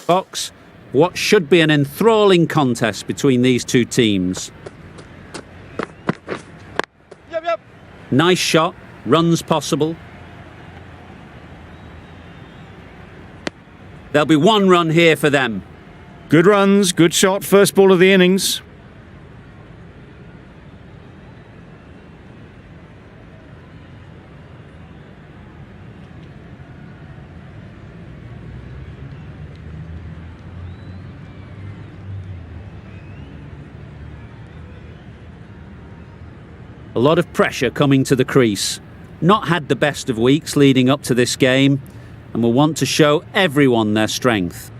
box. What should be an enthralling contest between these two teams. Yep. Nice shot, runs possible. There'll be one run here for them. Good runs, good shot, first ball of the innings. A lot of pressure coming to the crease. Not had the best of weeks leading up to this game, and will want to show everyone their strength.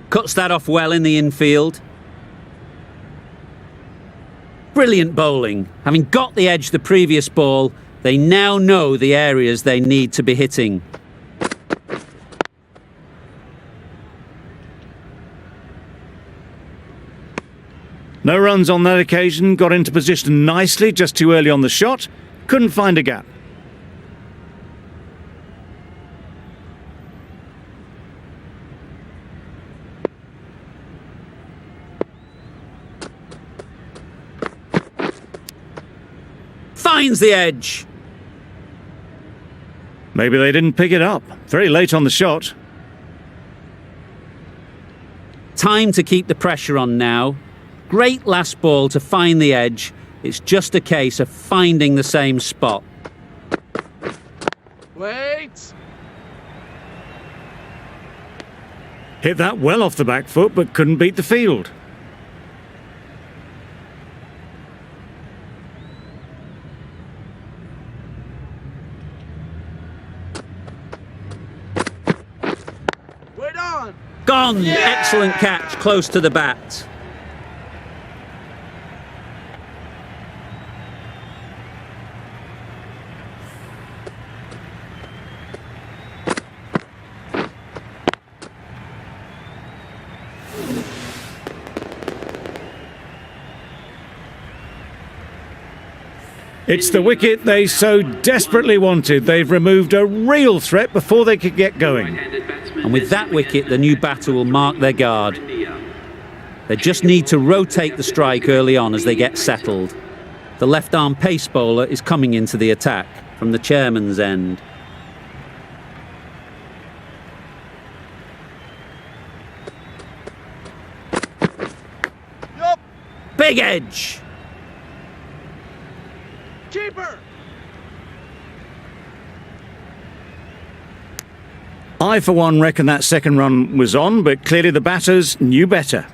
Cuts that off well in the infield. Brilliant bowling. Having got the edge the previous ball, they now know the areas they need to be hitting. No runs on that occasion, got into position nicely, just too early on the shot. Couldn't find a gap. Finds the edge. Maybe they didn't pick it up. Very late on the shot. Time to keep the pressure on now. Great last ball to find the edge. It's just a case of finding the same spot. Wait. Hit that well off the back foot, but couldn't beat the field. Wait on. Gone! Yeah! Excellent catch, close to the bat. It's the wicket they so desperately wanted. They've removed a real threat before they could get going. And with that wicket, the new batter will mark their guard. They just need to rotate the strike early on as they get settled. The left-arm pace bowler is coming into the attack from the chairman's end. Yup. Big edge! Keeper. I, for one, reckon that second run was on, but clearly the batters knew better.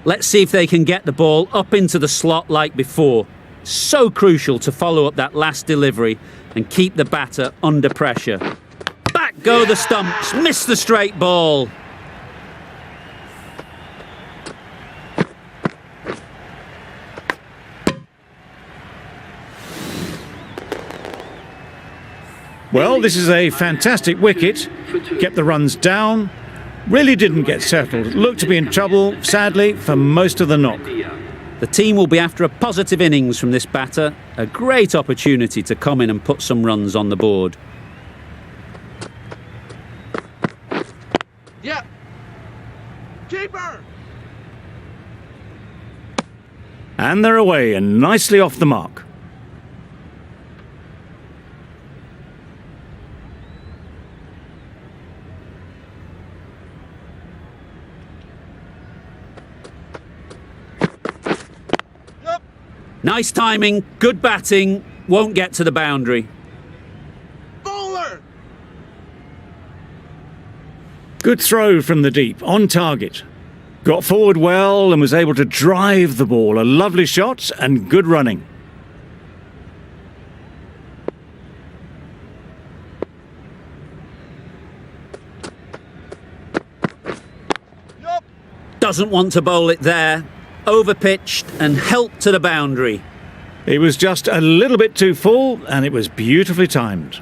Let's see if they can get the ball up into the slot like before. So crucial to follow up that last delivery and keep the batter under pressure. Back go the stumps, miss the straight ball. Well, this is a fantastic wicket. Kept the runs down. Really didn't get settled. Looked to be in trouble, sadly, for most of the knock. The team will be after a positive innings from this batter. A great opportunity to come in and put some runs on the board. Yeah. Keeper. And they're away and nicely off the mark. Yup. Nice timing, good batting, won't get to the boundary. Bowler. Good throw from the deep, on target. Got forward well and was able to drive the ball. A lovely shot and good running. Doesn't want to bowl it there. Overpitched and helped to the boundary. It was just a little bit too full, and it was beautifully timed.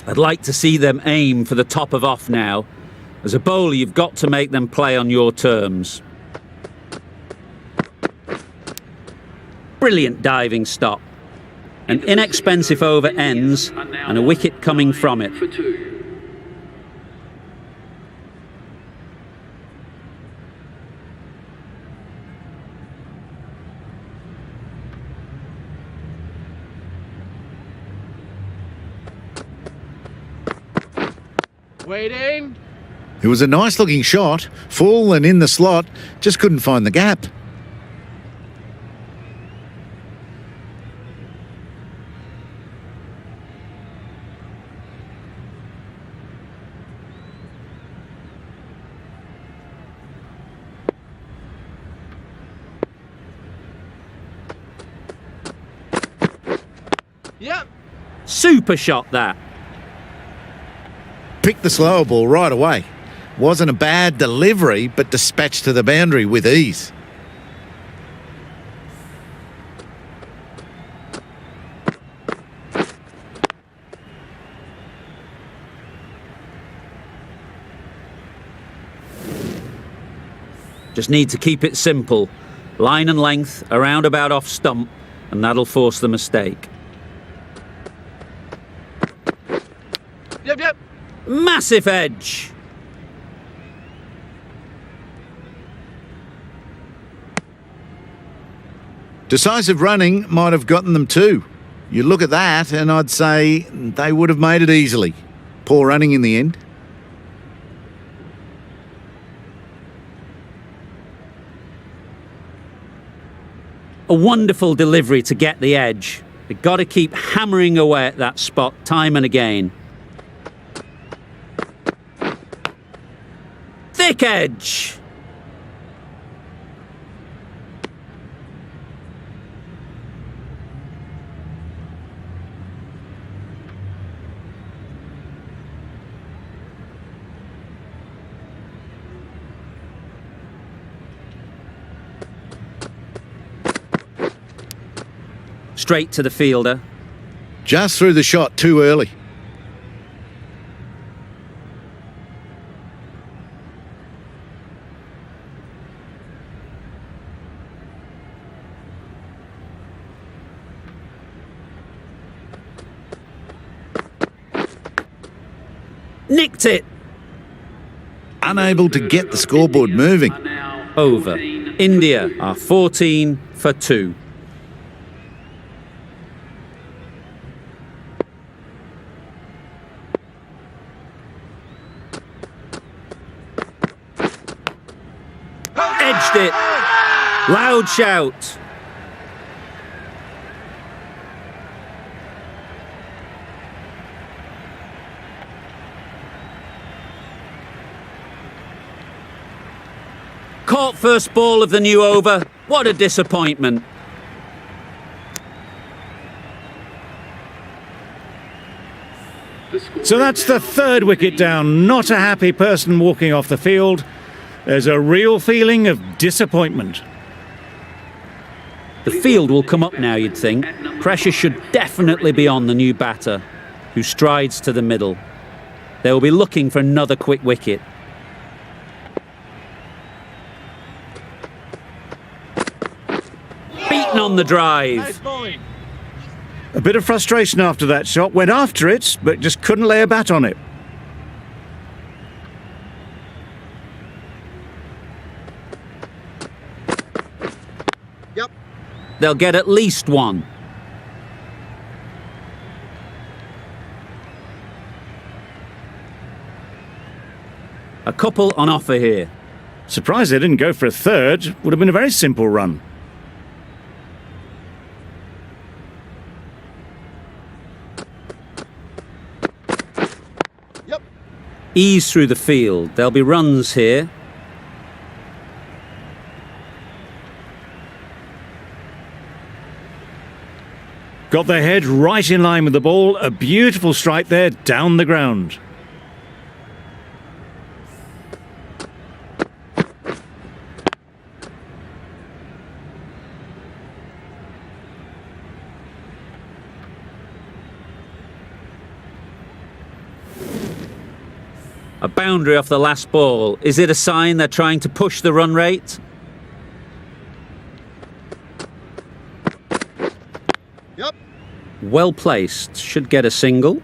I'd like to see them aim for the top of off now. As a bowler, you've got to make them play on your terms. Brilliant diving stop. An inexpensive over ends and a wicket coming from it. Waiting. It was a nice looking shot, full and in the slot, just couldn't find the gap. Yep. Super shot that. Picked the slower ball right away. Wasn't a bad delivery, but dispatched to the boundary with ease. Just need to keep it simple. Line and length, around about off stump, and that'll force the mistake. Yep. Massive edge. Decisive running might have gotten them too. You look at that and I'd say they would have made it easily. Poor running in the end. A wonderful delivery to get the edge. They've got to keep hammering away at that spot time and again. Thick edge. Straight to the fielder. Just threw the shot too early. Nicked it. Unable to get the scoreboard moving. Over. India are 14 for 2. Edged it. Loud shout. Caught first ball of the new over. What a disappointment. So that's the third wicket down. Not a happy person walking off the field. There's a real feeling of disappointment. The field will come up now, you'd think. Pressure should definitely be on the new batter, who strides to the middle. They will be looking for another quick wicket. Beaten on the drive. Nice bowling. A bit of frustration after that shot. Went after it, but just couldn't lay a bat on it. Yep. They'll get at least one. A couple on offer here. Surprised they didn't go for a third. Would have been a very simple run. Yep. Ease through the field. There'll be runs here. Got their head right in line with the ball. A beautiful strike there down the ground. A boundary off the last ball. Is it a sign they're trying to push the run rate? Yep. Well placed. Should get a single.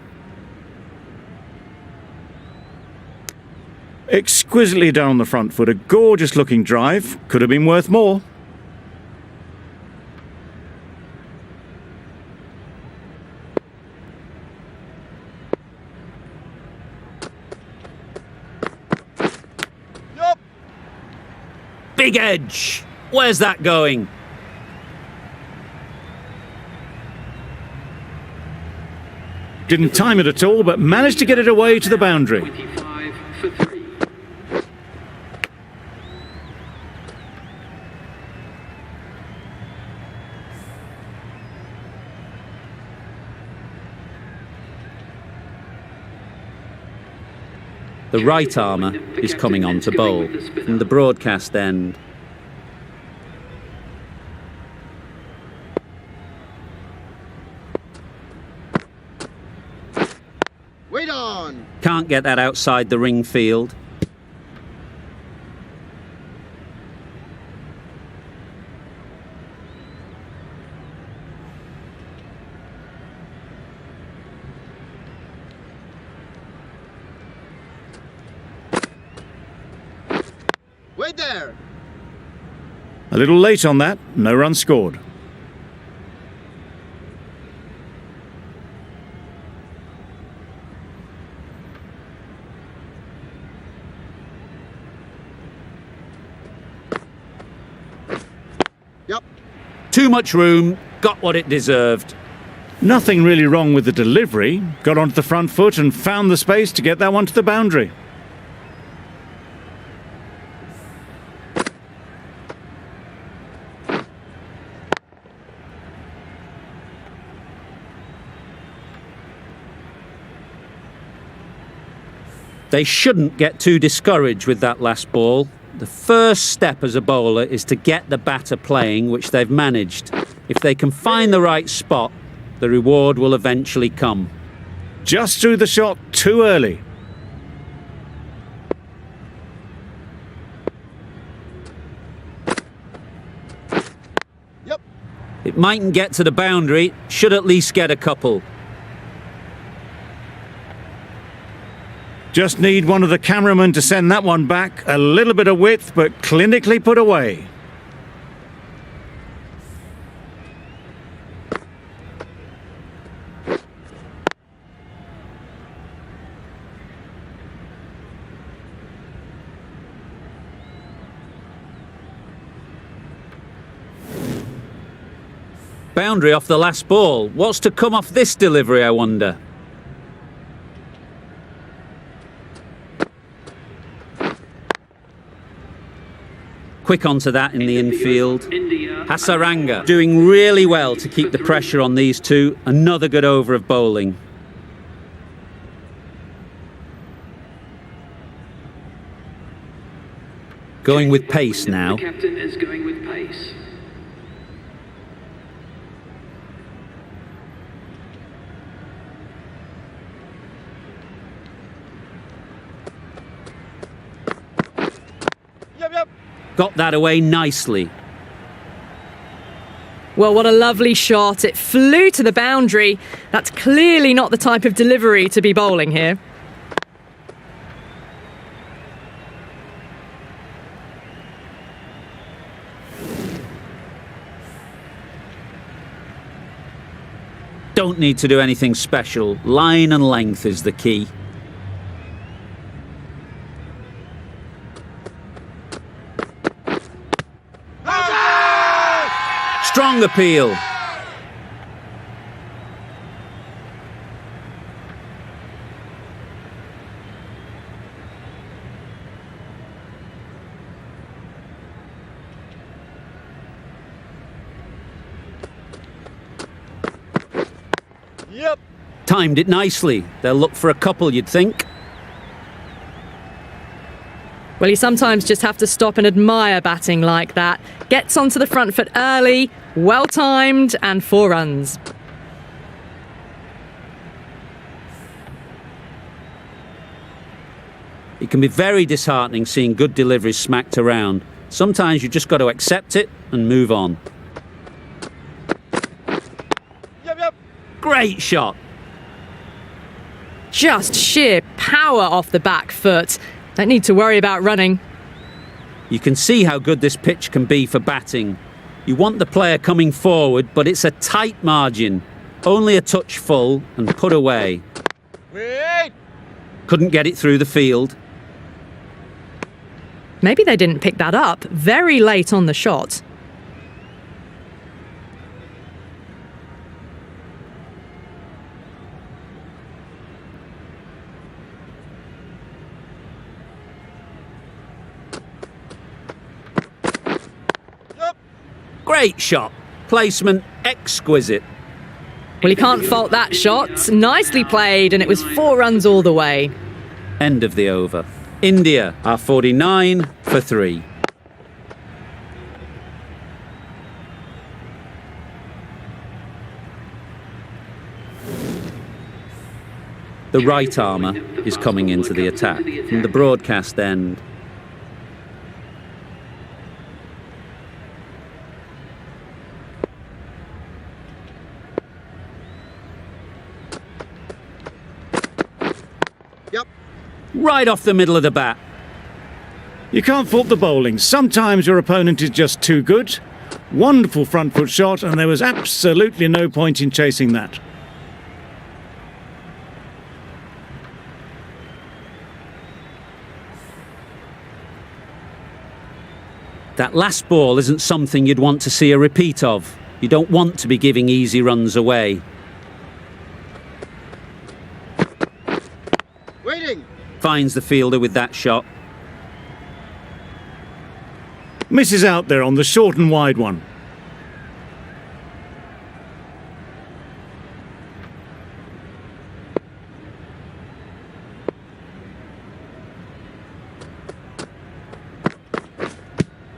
Exquisitely done on the front foot. A gorgeous looking drive. Could have been worth more. Yep. Big edge. Where's that going? Didn't time it at all, but managed to get it away to the boundary. 25 for 3. The right armour is coming on to bowl from the broadcast end. Wait on. Can't get that outside the ring field. Wait there. A little late on that. No run scored. Yep. Too much room. Got what it deserved. Nothing really wrong with the delivery. Got onto the front foot and found the space to get that one to the boundary. They shouldn't get too discouraged with that last ball. The first step as a bowler is to get the batter playing, which they've managed. If they can find the right spot, the reward will eventually come. Just threw the shot too early. Yep. It mightn't get to the boundary, should at least get a couple. Just need one of the cameramen to send that one back. A little bit of width, but clinically put away. Boundary off the last ball. What's to come off this delivery, I wonder? Quick onto that in the infield. Hasaranga doing really well to keep the pressure on these two. Another good over of bowling. Going with pace now. The captain is going with pace. Yep. Got that away nicely. Well, what a lovely shot. It flew to the boundary. That's clearly not the type of delivery to be bowling here. Don't need to do anything special. Line and length is the key. Strong appeal. Yep. Timed it nicely. They'll look for a couple, you'd think. Well, you sometimes just have to stop and admire batting like that. Gets onto the front foot early, well timed, and 4 runs. It can be very disheartening seeing good deliveries smacked around. Sometimes you've just got to accept it and move on. Yep. Great shot. Just sheer power off the back foot. Don't need to worry about running. You can see how good this pitch can be for batting. You want the player coming forward, but it's a tight margin. Only a touch full and put away. Wait. Couldn't get it through the field. Maybe they didn't pick that up very late on the shot. Yep. Great shot. Placement exquisite. Well, you can't fault that shot. Nicely played, and it was 4 runs all the way. End of the over. India are 49 for 3. The right armour is coming into the attack from the broadcast end. Yep. Right off the middle of the bat. You can't fault the bowling. Sometimes your opponent is just too good. Wonderful front foot shot, and there was absolutely no point in chasing that. That last ball isn't something you'd want to see a repeat of. You don't want to be giving easy runs away. Waiting. Finds the fielder with that shot. Misses out there on the short and wide one.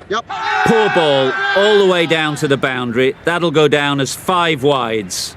Yep. Poor ball, all the way down to the boundary. That'll go down as 5 wides.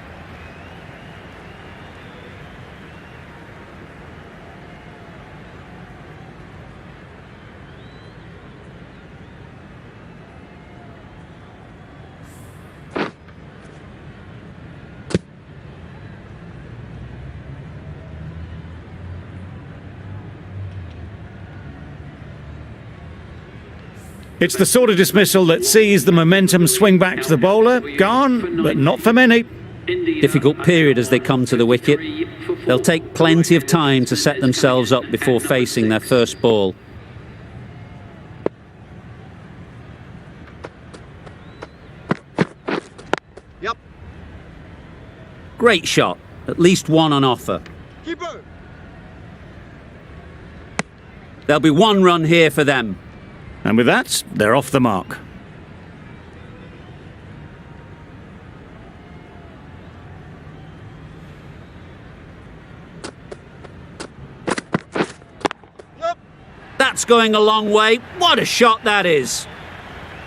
It's the sort of dismissal that sees the momentum swing back to the bowler. Gone, but not for many. Difficult period as they come to the wicket. They'll take plenty of time to set themselves up before facing their first ball. Yep. Great shot. At least one on offer. Keeper. There'll be 1 run here for them. And with that, they're off the mark. Yep. That's going a long way. What a shot that is.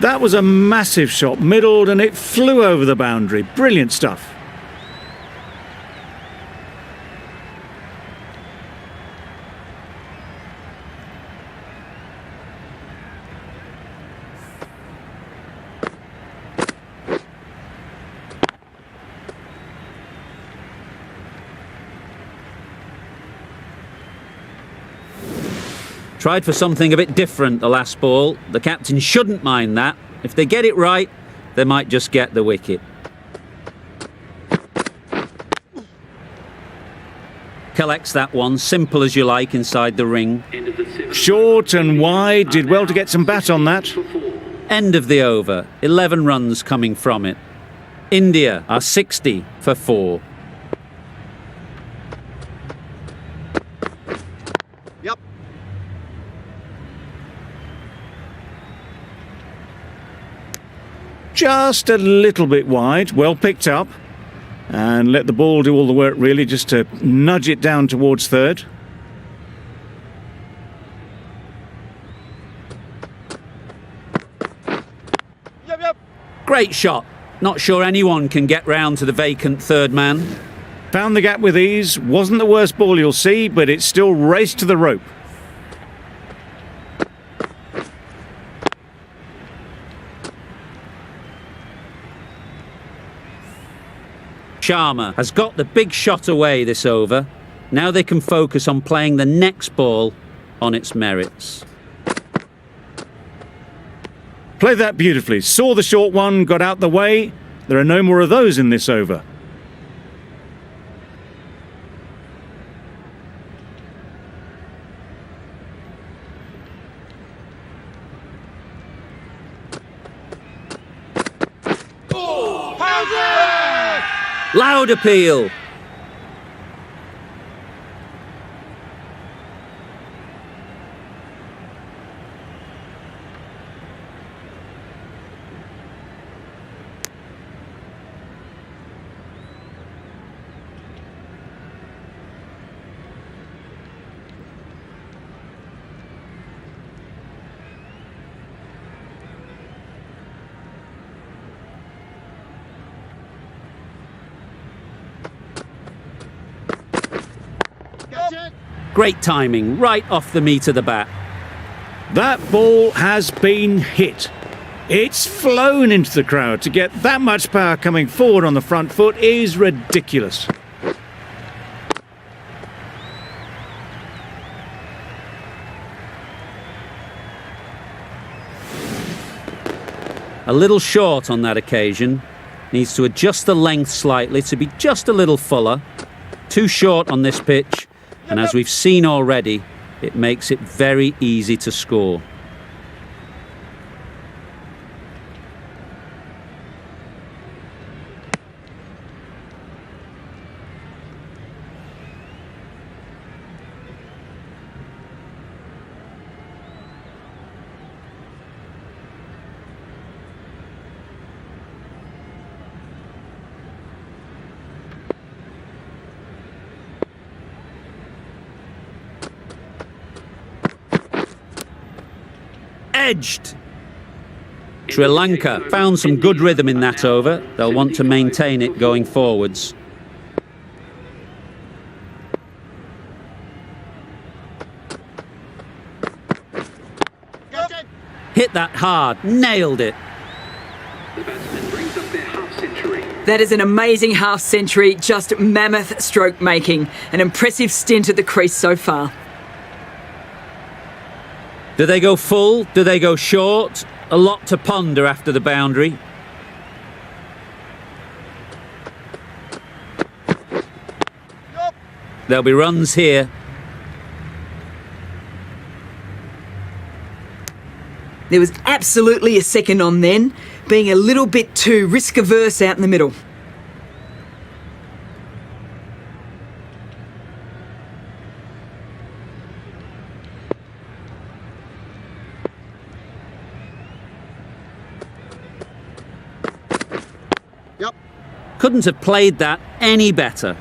That was a massive shot, middled, and it flew over the boundary. Brilliant stuff. Tried for something a bit different the last ball. The captain shouldn't mind that. If they get it right, they might just get the wicket. Collects that one, simple as you like, inside the ring. Short and wide, did well to get some bat on that. End of the over, 11 runs coming from it. India are 60 for 4. Yep. Just a little bit wide, well picked up. and let the ball do all the work really, just to nudge it down towards third. Yep. Great shot. Not sure anyone can get round to the vacant third man. Found the gap with ease. Wasn't the worst ball you'll see, but it still raced to the rope. Sharma has got the big shot away this over. Now they can focus on playing the next ball on its merits. Played that beautifully. Saw the short one, got out the way. There are no more of those in this over. Loud appeal. Great timing, right off the meat of the bat. That ball has been hit. It's flown into the crowd. To get that much power coming forward on the front foot is ridiculous. A little short on that occasion. Needs to adjust the length slightly to be just a little fuller. Too short on this pitch. And as we've seen already, it makes it very easy to score. Edged. Sri Lanka found some good rhythm in that over. They'll want to maintain it going forwards. Hit that hard, nailed it. The batsman brings up their half century. That is an amazing half century, just mammoth stroke making. An impressive stint at the crease so far. Do they go full? Do they go short? A lot to ponder after the boundary. There'll be runs here. There was absolutely a second on then, being a little bit too risk-averse out in the middle. Yep. Couldn't have played that any better.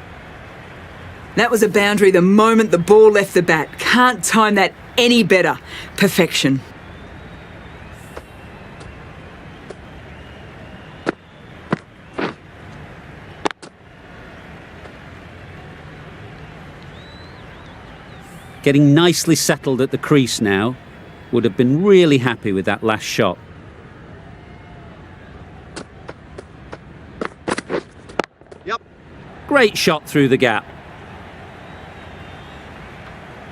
That was a boundary the moment the ball left the bat. Can't time that any better. Perfection. Getting nicely settled at the crease now. Would have been really happy with that last shot. Yep. Great shot through the gap.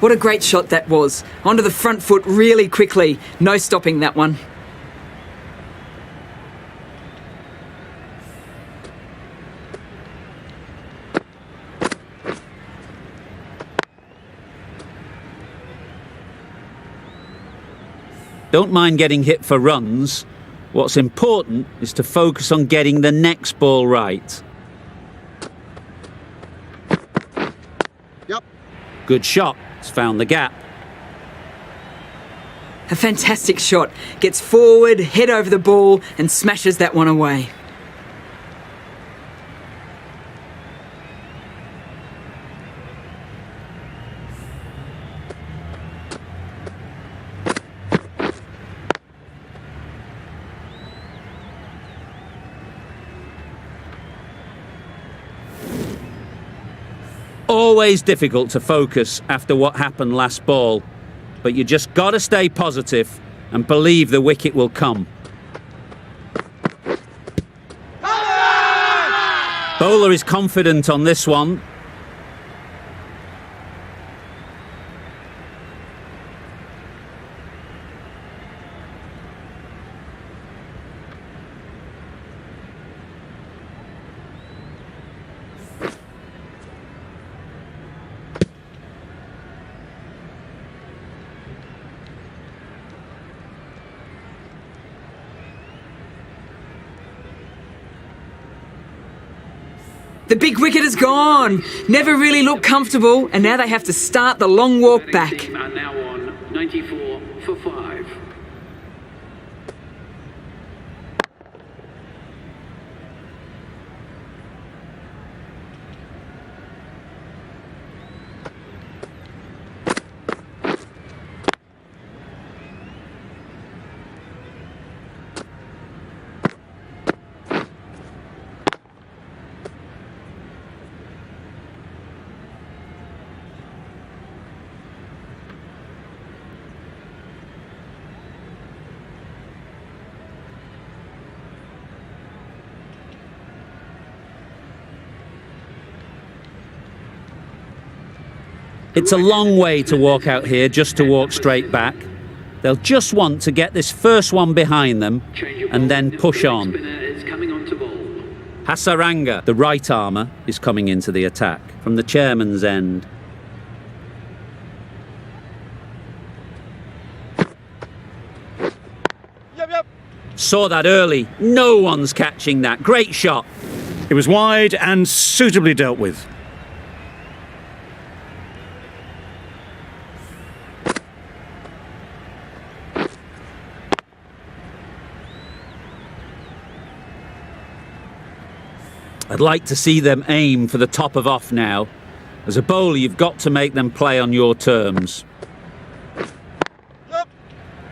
What a great shot that was. Onto the front foot really quickly. No stopping that one. Don't mind getting hit for runs. What's important is to focus on getting the next ball right. Yep. Good shot. It's found the gap. A fantastic shot. Gets forward, head over the ball and smashes that one away. Always difficult to focus after what happened last ball, but you just got to stay positive and believe the wicket will come. Bowler is confident on this one. The big wicket is gone. Never really looked comfortable, and now they have to start the long walk back. Team are now on 94 for 5. It's a long way to walk out here just to walk straight back. They'll just want to get this first one behind them and then push on. Spinner is coming on to bowl. Hasaranga, the right armour, is coming into the attack from the chairman's end. Yep. Saw that early. No one's catching that. Great shot. It was wide and suitably dealt with. I'd like to see them aim for the top of off now. As a bowler, you've got to make them play on your terms. Yep.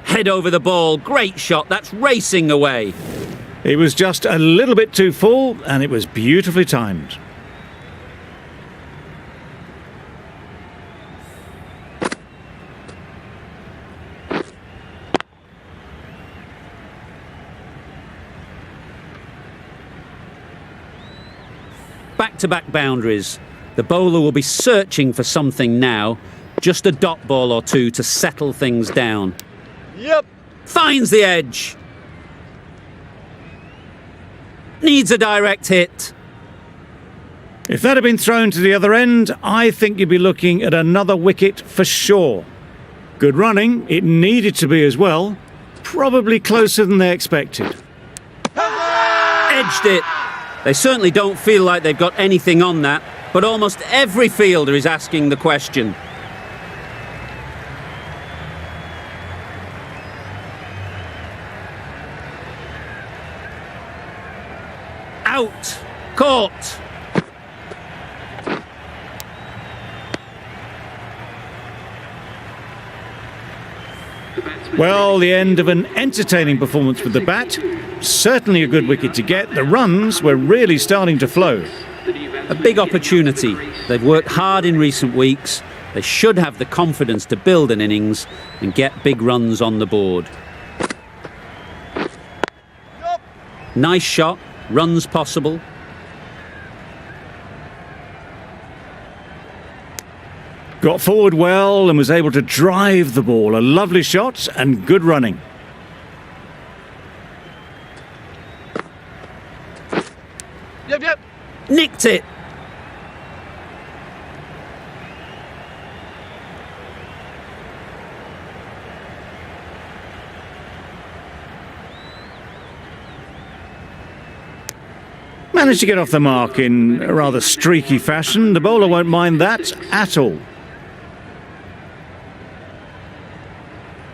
Head over the ball. Great shot. That's racing away. It was just a little bit too full, and it was beautifully timed. Back-to-back boundaries. The bowler will be searching for something now. Just a dot ball or two to settle things down. Yep. Finds the edge. Needs a direct hit. If that had been thrown to the other end, I think you'd be looking at another wicket for sure. Good running, it needed to be as well. Probably closer than they expected. Edged it. They certainly don't feel like they've got anything on that, but almost every fielder is asking the question. Out. Caught. Well, the end of an entertaining performance with the bat. Certainly a good wicket to get. The runs were really starting to flow. A big opportunity. They've worked hard in recent weeks. They should have the confidence to build an innings and get big runs on the board. Nice shot. Runs possible. Got forward well and was able to drive the ball. A lovely shot and good running. Yep. Nicked it. Managed to get off the mark in a rather streaky fashion. The bowler won't mind that at all.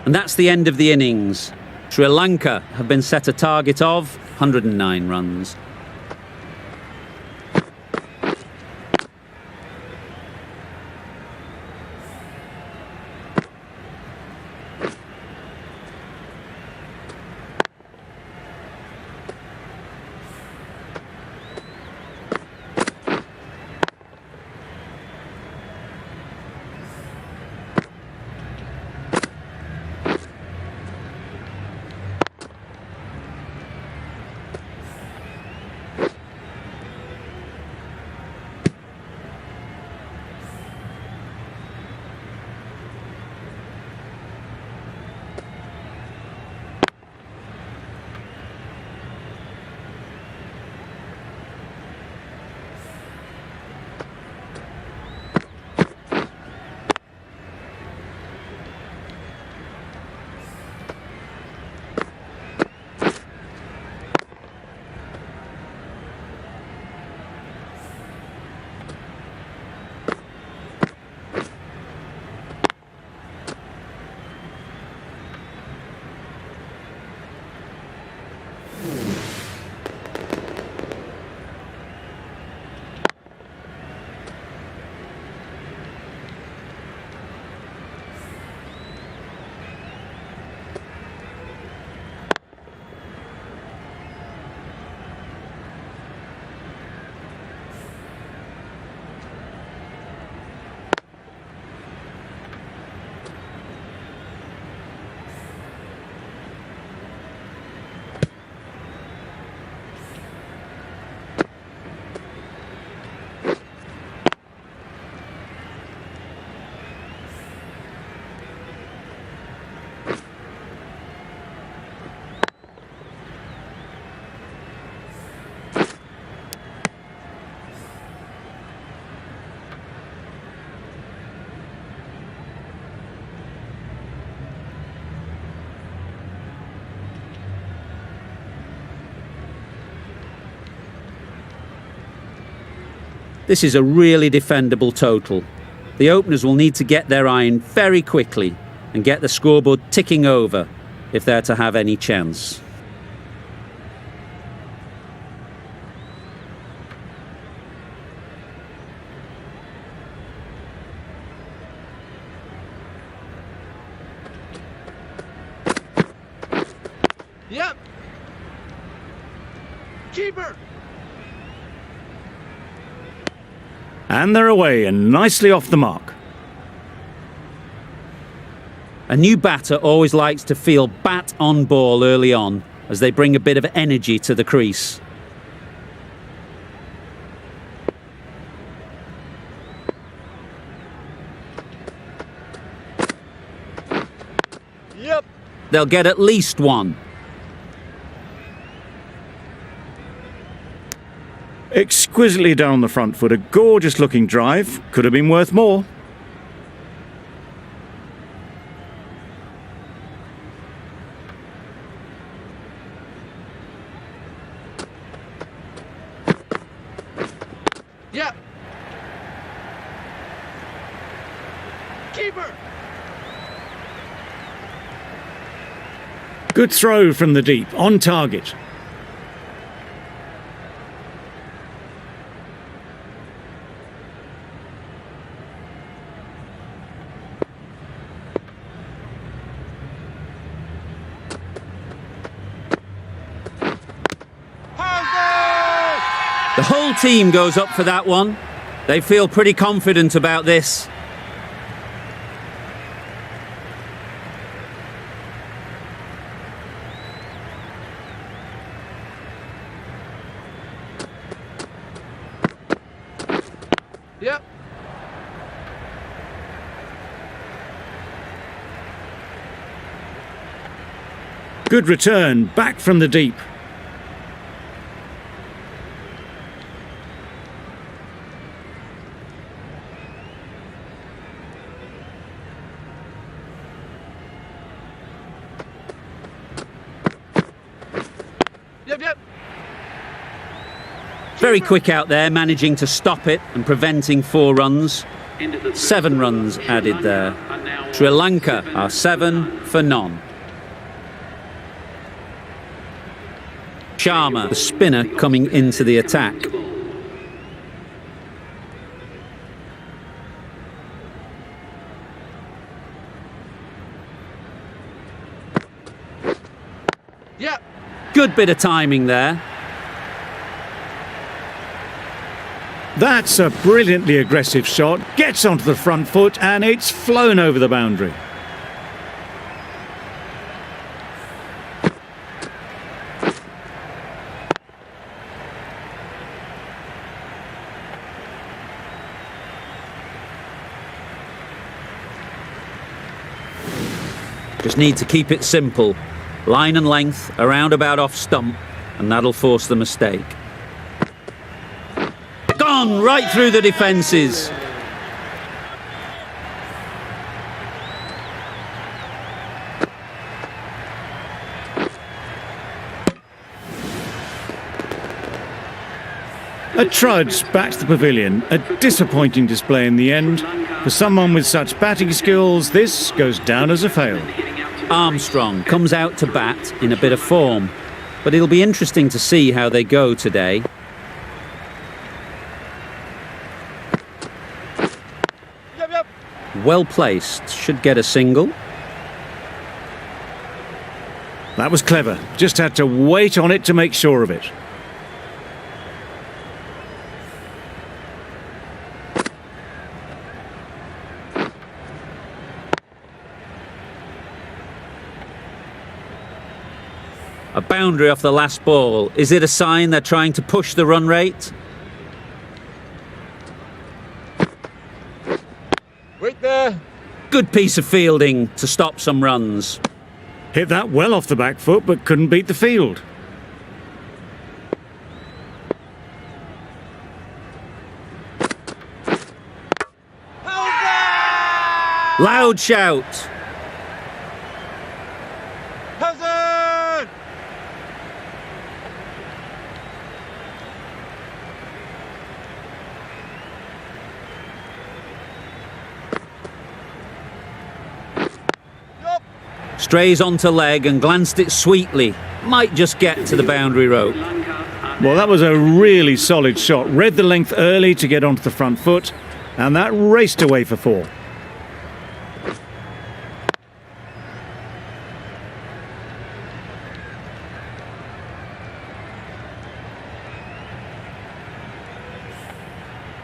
And that's the end of the innings. Sri Lanka have been set a target of 109 runs. This is a really defendable total. The openers will need to get their iron very quickly and get the scoreboard ticking over if they're to have any chance. Yep. Keeper. And they're away and nicely off the mark. A new batter always likes to feel bat on ball early on as they bring a bit of energy to the crease. Yep. They'll get at least one. Exquisitely down the front foot, a gorgeous looking drive. Could have been worth more. Yep. Keeper. Good throw from the deep, on target. The whole team goes up for that one. They feel pretty confident about this. Yep. Good return, back from the deep. Yep. Very quick out there, managing to stop it and preventing 4 runs. 7 runs added there. Sri Lanka are 7 for none. Sharma, the spinner, coming into the attack. Yep. Good bit of timing there. That's a brilliantly aggressive shot. Gets onto the front foot and it's flown over the boundary. Just need to keep it simple. Line and length, around about off stump, and that'll force the mistake. Gone right through the defences. A trudge back to the pavilion. A disappointing display in the end. For someone with such batting skills, this goes down as a fail. Armstrong comes out to bat in a bit of form, but it'll be interesting to see how they go today. Yep. Well placed, should get a single. That was clever. Just had to wait on it to make sure of it. A boundary off the last ball. Is it a sign they're trying to push the run rate? Wait there. Good piece of fielding to stop some runs. Hit that well off the back foot, but couldn't beat the field. Loud shout. Hazard! Strays onto leg and glanced it sweetly. Might just get to the boundary rope. Well, that was a really solid shot. Read the length early to get onto the front foot, and that raced away for 4.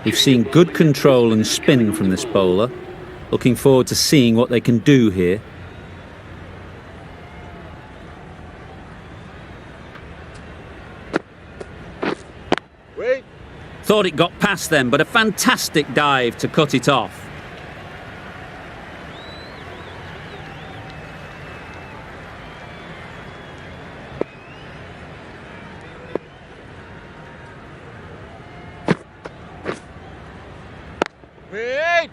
We've seen good control and spin from this bowler. Looking forward to seeing what they can do here. Wait. Thought it got past them, but a fantastic dive to cut it off. Wait.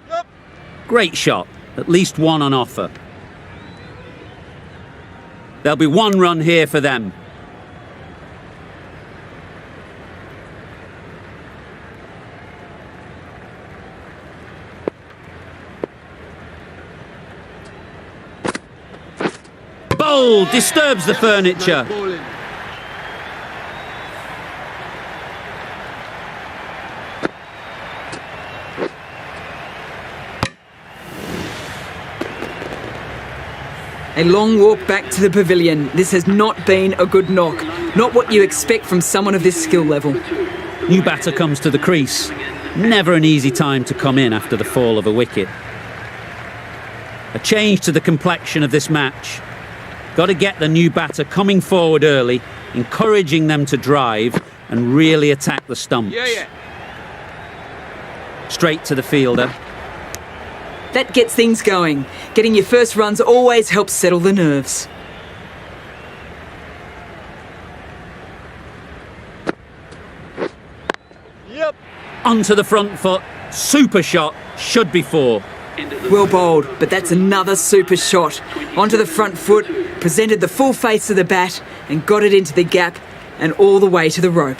Yup. Great shot. At least one on offer. There'll be 1 run here for them. Bold, disturbs the furniture. Bowling. A long walk back to the pavilion. This has not been a good knock. Not what you expect from someone of this skill level. New batter comes to the crease. Never an easy time to come in after the fall of a wicket. A change to the complexion of this match. Got to get the new batter coming forward early, encouraging them to drive and really attack the stumps. Yeah. Straight to the fielder. That gets things going. Getting your first runs always helps settle the nerves. Yep. Onto the front foot. Super shot. Should be 4. Well bowled, but that's another super shot. Onto the front foot, presented the full face of the bat and got it into the gap and all the way to the rope.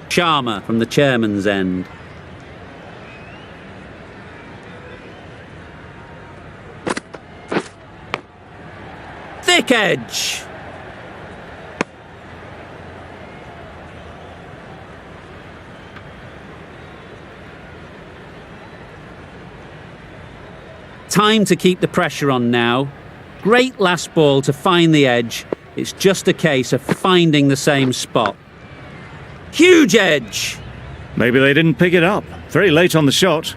Sharma from the chairman's end. Thick edge. Time to keep the pressure on now. Great last ball to find the edge. It's just a case of finding the same spot. Huge edge. Maybe they didn't pick it up. Very late on the shot.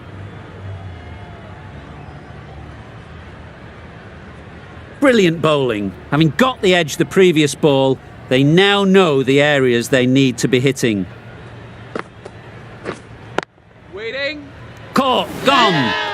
Brilliant bowling. Having got the edge the previous ball, they now know the areas they need to be hitting. Waiting. Caught, gone.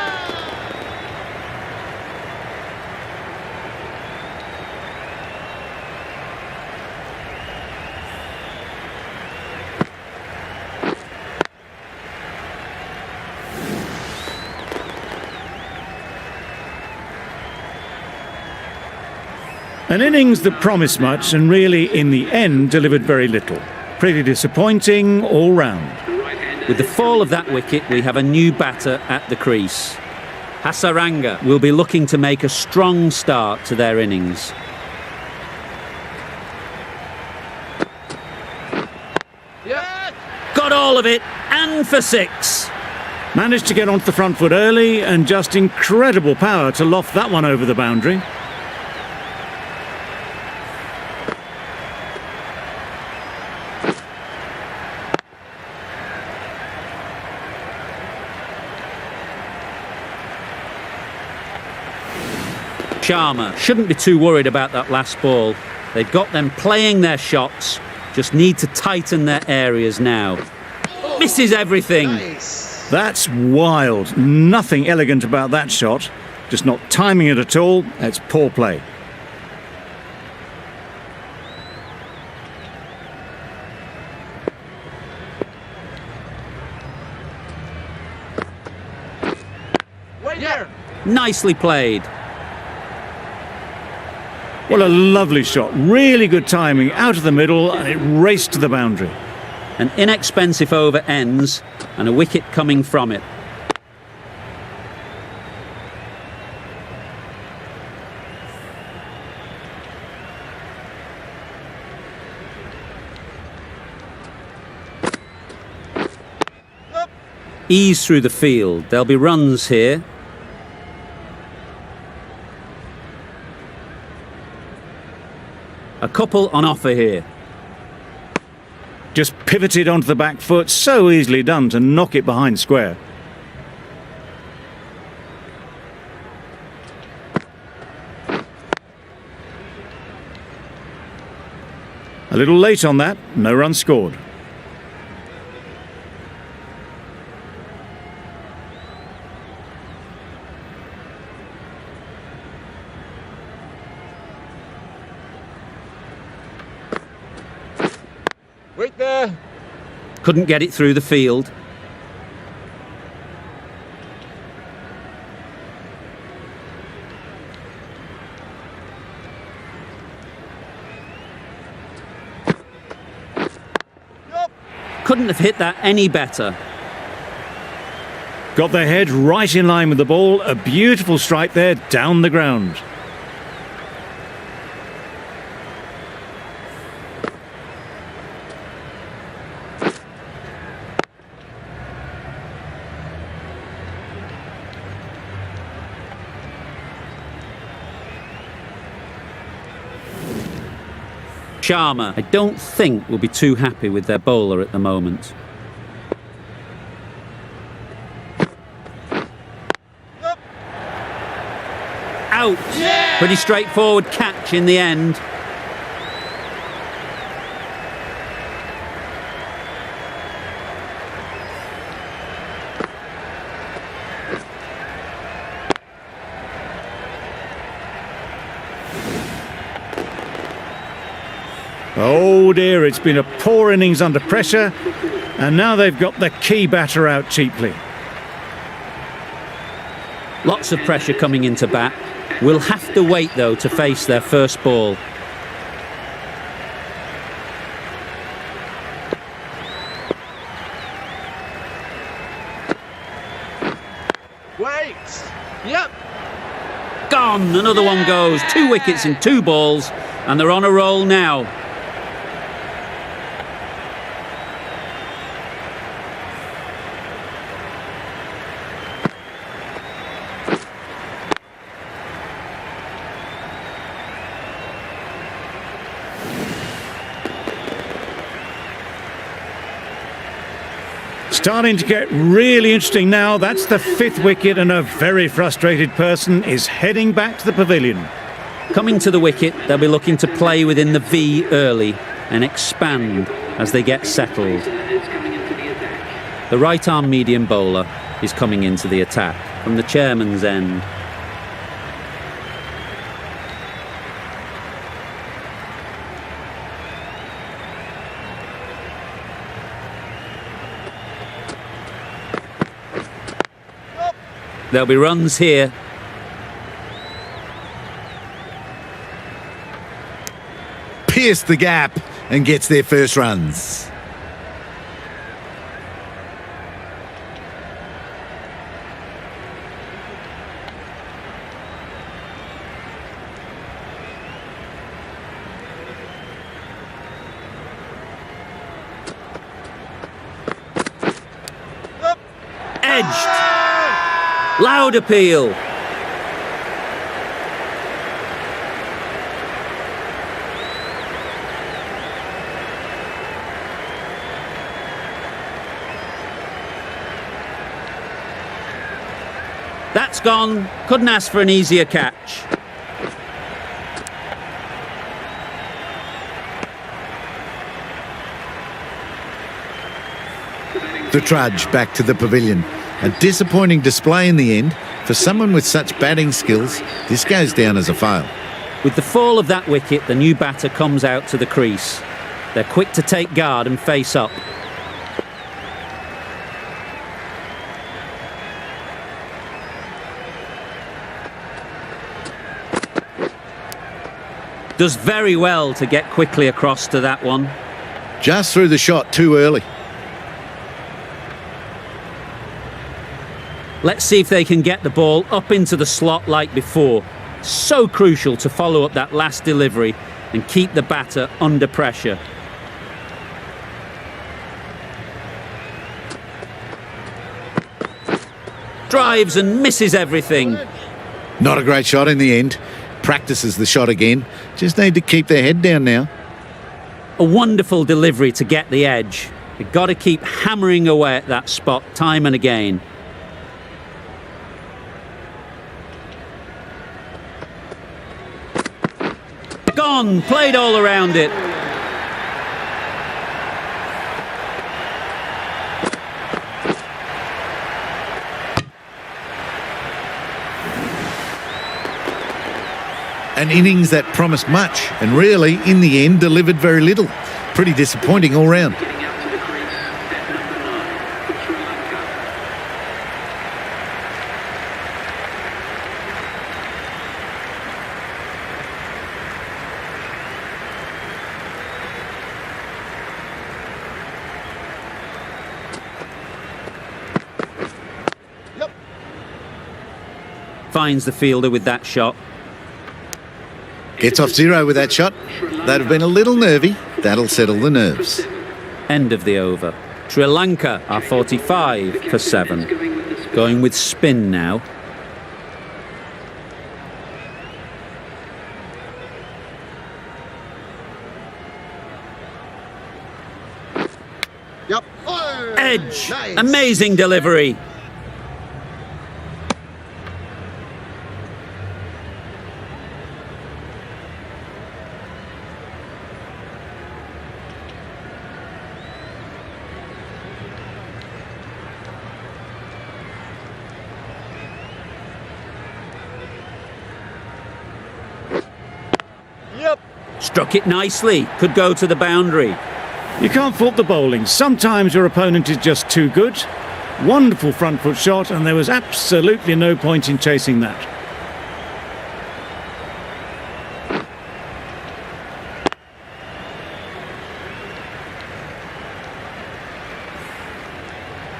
An innings that promised much and really, in the end, delivered very little. Pretty disappointing all round. With the fall of that wicket, we have a new batter at the crease. Hasaranga will be looking to make a strong start to their innings. Yes. Got all of it, and for 6. Managed to get onto the front foot early and just incredible power to loft that one over the boundary. Sharma shouldn't be too worried about that last ball. They've got them playing their shots, Just need to tighten their areas now. Misses everything. Nice. That's wild. Nothing elegant about that shot. Just not timing it at all. That's poor play. Wait there. Nicely played. What a lovely shot. Really good timing. Out of the middle, and it raced to the boundary. An inexpensive over ends and a wicket coming from it. Ease through the field. There'll be runs here. A couple on offer here. Just pivoted onto the back foot. So easily done to knock it behind square. A little late on that. No run scored. Wait there. Couldn't get it through the field. Yup. Couldn't have hit that any better. Got their head right in line with the ball. A beautiful strike there down the ground. Sharma, I don't think will be too happy with their bowler at the moment. Yup. Out! Yeah! Pretty straightforward catch in the end. Oh dear, it's been a poor innings under pressure, and now they've got the key batter out cheaply. Lots of pressure coming into bat. We'll have to wait though to face their first ball. Wait. Yep. Gone! Another one goes. 2 wickets in 2 balls, and they're on a roll now. Starting to get really interesting now. That's the 5th wicket, and a very frustrated person is heading back to the pavilion. Coming to the wicket, they'll be looking to play within the V early and expand as they get settled. It's coming into the attack. The right-arm medium bowler is coming into the attack from the chairman's end. There'll be runs here. Pierced the gap and gets their first runs. Yup. Edged. Loud appeal. That's gone. Couldn't ask for an easier catch. The trudge back to the pavilion. A disappointing display in the end. For someone with such batting skills, this goes down as a fail. With the fall of that wicket, the new batter comes out to the crease. They're quick to take guard and face up. Does very well to get quickly across to that one. Just threw the shot too early. Let's see if they can get the ball up into the slot like before. So crucial to follow up that last delivery and keep the batter under pressure. Drives and misses everything. Not a great shot in the end. Practices the shot again. Just need to keep their head down now. A wonderful delivery to get the edge. They've got to keep hammering away at that spot time and again. Gone, played all around it. An innings that promised much and really, in the end, delivered very little. Pretty disappointing all round. Getting out to the crease at number 9 for Sri Lanka. Finds the fielder with that shot. Gets off zero with that shot. That'd have been a little nervy. That'll settle the nerves. End of the over. Sri Lanka are 45 for 7. Going with spin now. Yep. Edge. Nice. Amazing delivery. Yep. Struck it nicely. Could go to the boundary. You can't fault the bowling. Sometimes your opponent is just too good. Wonderful front foot shot, and there was absolutely no point in chasing that.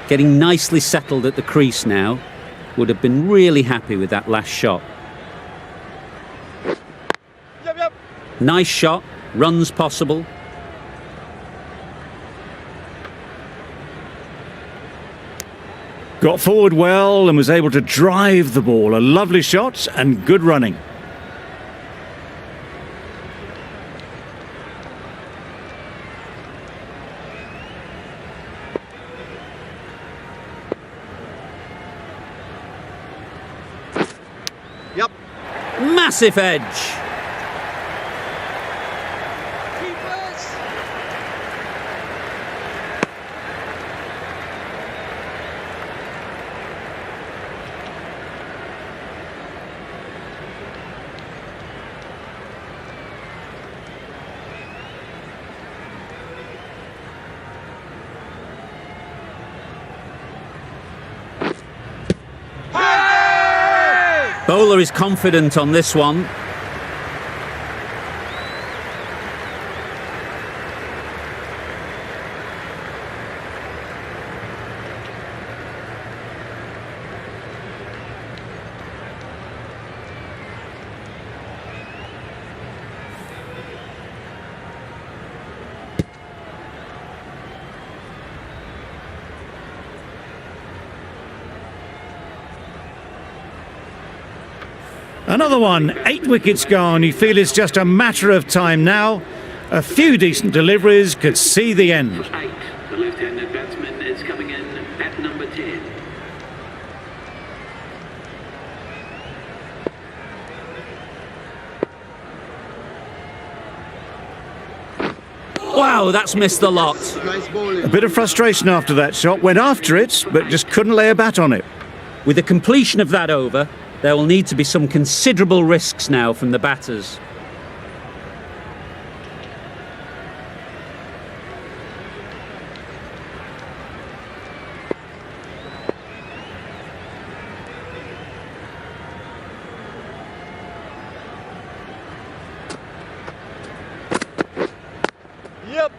Getting nicely settled at the crease now. Would have been really happy with that last shot. Yep, yep. Nice shot. Runs possible. Got forward well and was able to drive the ball. A lovely shot and good running. Yep. Massive edge. Keepers. Bowler is confident on this one. Another one, 8 wickets gone. You feel it's just a matter of time now. A few decent deliveries could see the end. 8. The left-handed batsman is coming in at number 10. Wow, that's missed the lot. A bit of frustration after that shot. Went after it, but just couldn't lay a bat on it. With the completion of that over, there will need to be some considerable risks now from the batters. Yep.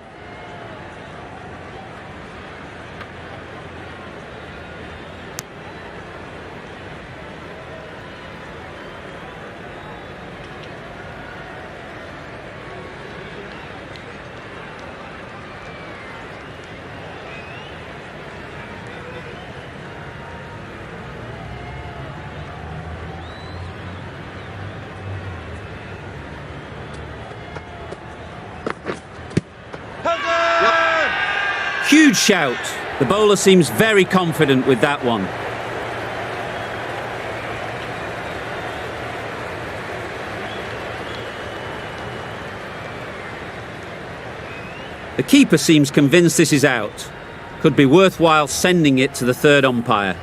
Huge shout. The bowler seems very confident with that one. The keeper seems convinced this is out. Could be worthwhile sending it to the third umpire.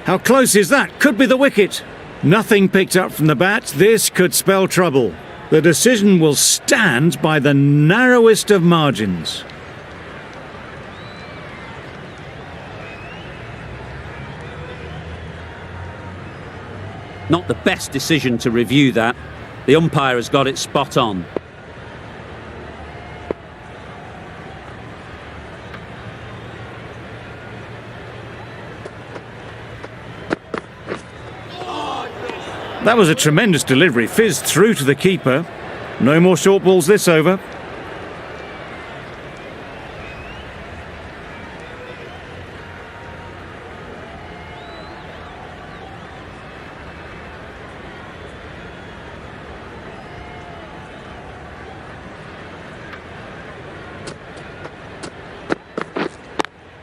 How close is that? Could be the wicket. Nothing picked up from the bat. This could spell trouble. The decision will stand by the narrowest of margins. Not the best decision to review that. The umpire has got it spot on. That was a tremendous delivery. Fizzed through to the keeper. No more short balls this over.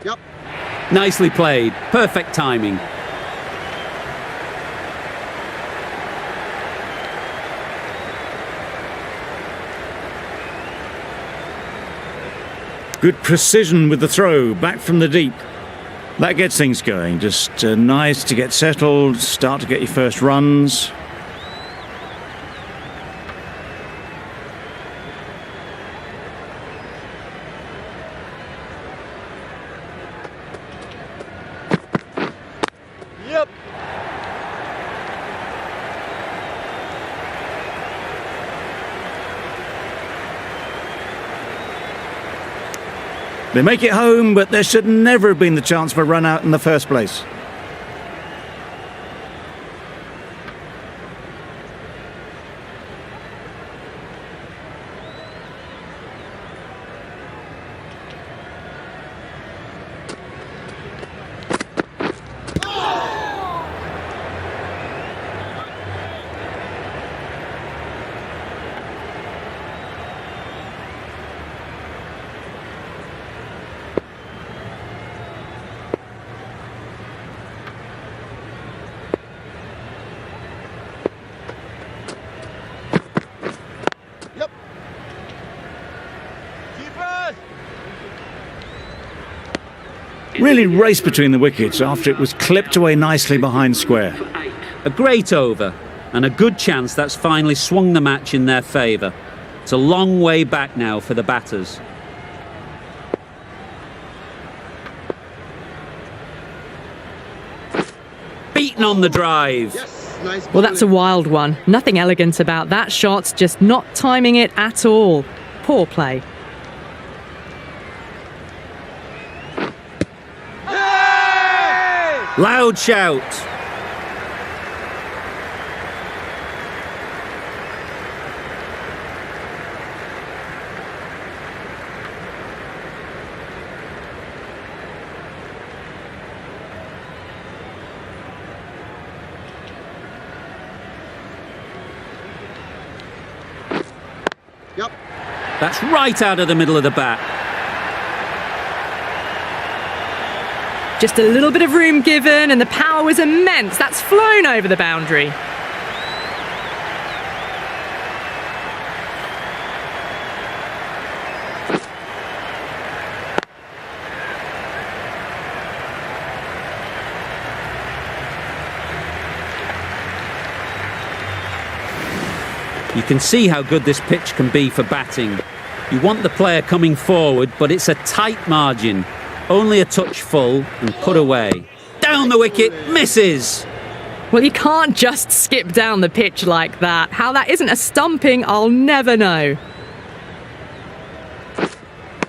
Yep. Nicely played. Perfect timing. Good precision with the throw, back from the deep. That gets things going. Just nice to get settled, start to get your first runs. Yep. They make it home, but there should never have been the chance for a run out in the first place. Really raced between the wickets after it was clipped away nicely behind square. A great over, and a good chance that's finally swung the match in their favour. It's a long way back now for the batters. Beaten on the drive. Yes, nice. Well, that's a bowling. wild one. Nothing elegant about that shot, just not timing it at all. Poor play. Loud shout. Yep. That's right out of the middle of the bat. Just a little bit of room given, and the power was immense. That's flown over the boundary. You can see how good this pitch can be for batting. You want the player coming forward, but it's a tight margin. Only a touch full and put away. Down the wicket, misses. Well, you can't just skip down the pitch like that. How that isn't a stumping, I'll never know.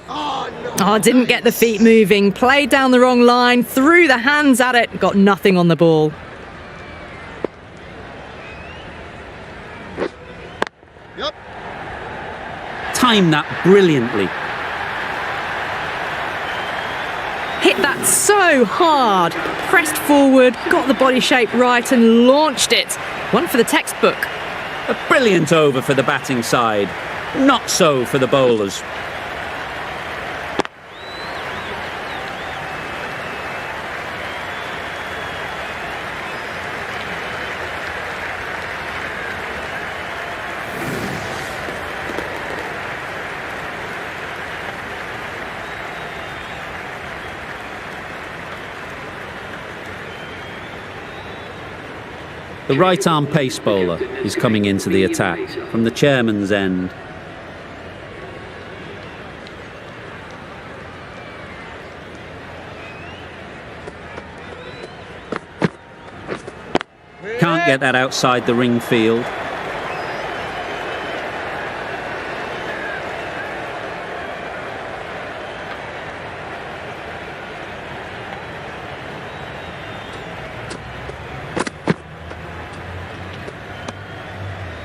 Oh, didn't get the feet moving. Played down the wrong line, threw the hands at it, got nothing on the ball. Yep. Timed that brilliantly. Hit that so hard. Pressed forward, got the body shape right and launched it. One for the textbook. A brilliant over for the batting side. Not so for the bowlers. The right-arm pace bowler is coming into the attack from the chairman's end. Can't get that outside the ring field.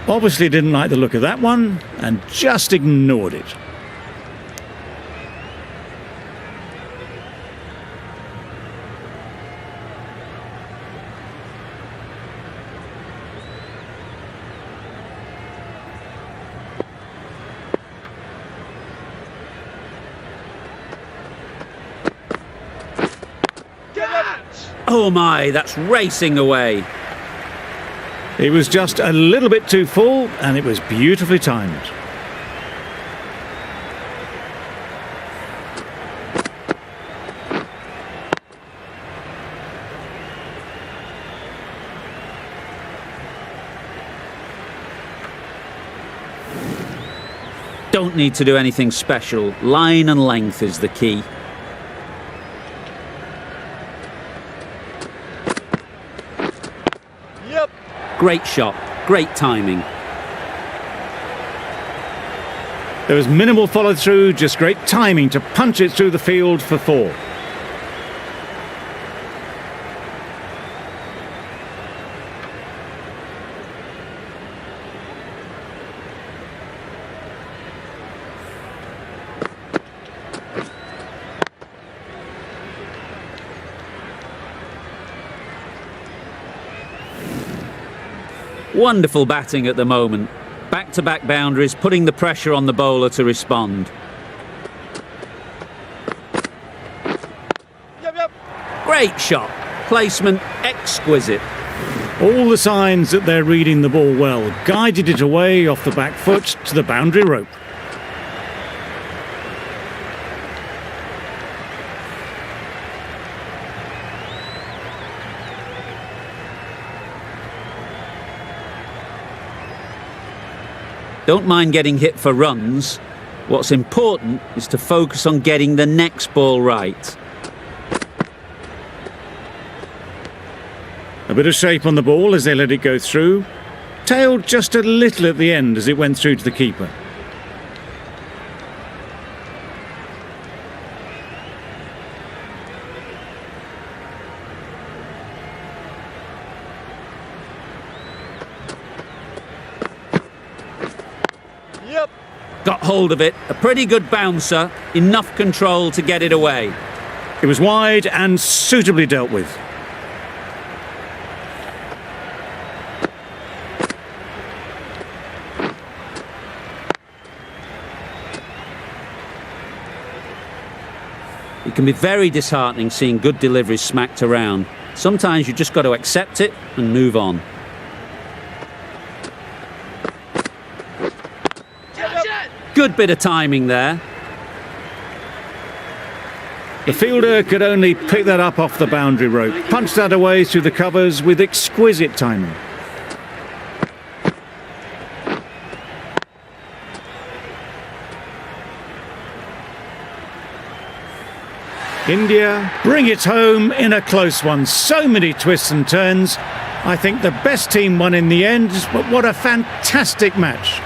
Obviously didn't like the look of that one and just ignored it. Oh my, that's racing away. It was just a little bit too full and it was beautifully timed. Don't need to do anything special. Line and length is the key. Great shot, great timing. There was minimal follow through, just great timing to punch it through the field for 4. Wonderful batting at the moment. Back-to-back boundaries, putting the pressure on the bowler to respond. Great shot. Placement exquisite. All the signs that they're reading the ball well, guided it away off the back foot to the boundary rope. Don't mind getting hit for runs. What's important is to focus on getting the next ball right. A bit of shape on the ball as they let it go through. Tailed just a little at the end as it went through to the keeper. Got hold of it, a pretty good bouncer, enough control to get it away. It was wide and suitably dealt with. It can be very disheartening seeing good deliveries smacked around. Sometimes you just got to accept it and move on. Good bit of timing there. The fielder could only pick that up off the boundary rope, punched that away through the covers with exquisite timing. India bring it home in a close one. So many twists and turns. I think the best team won in the end, but what a fantastic match.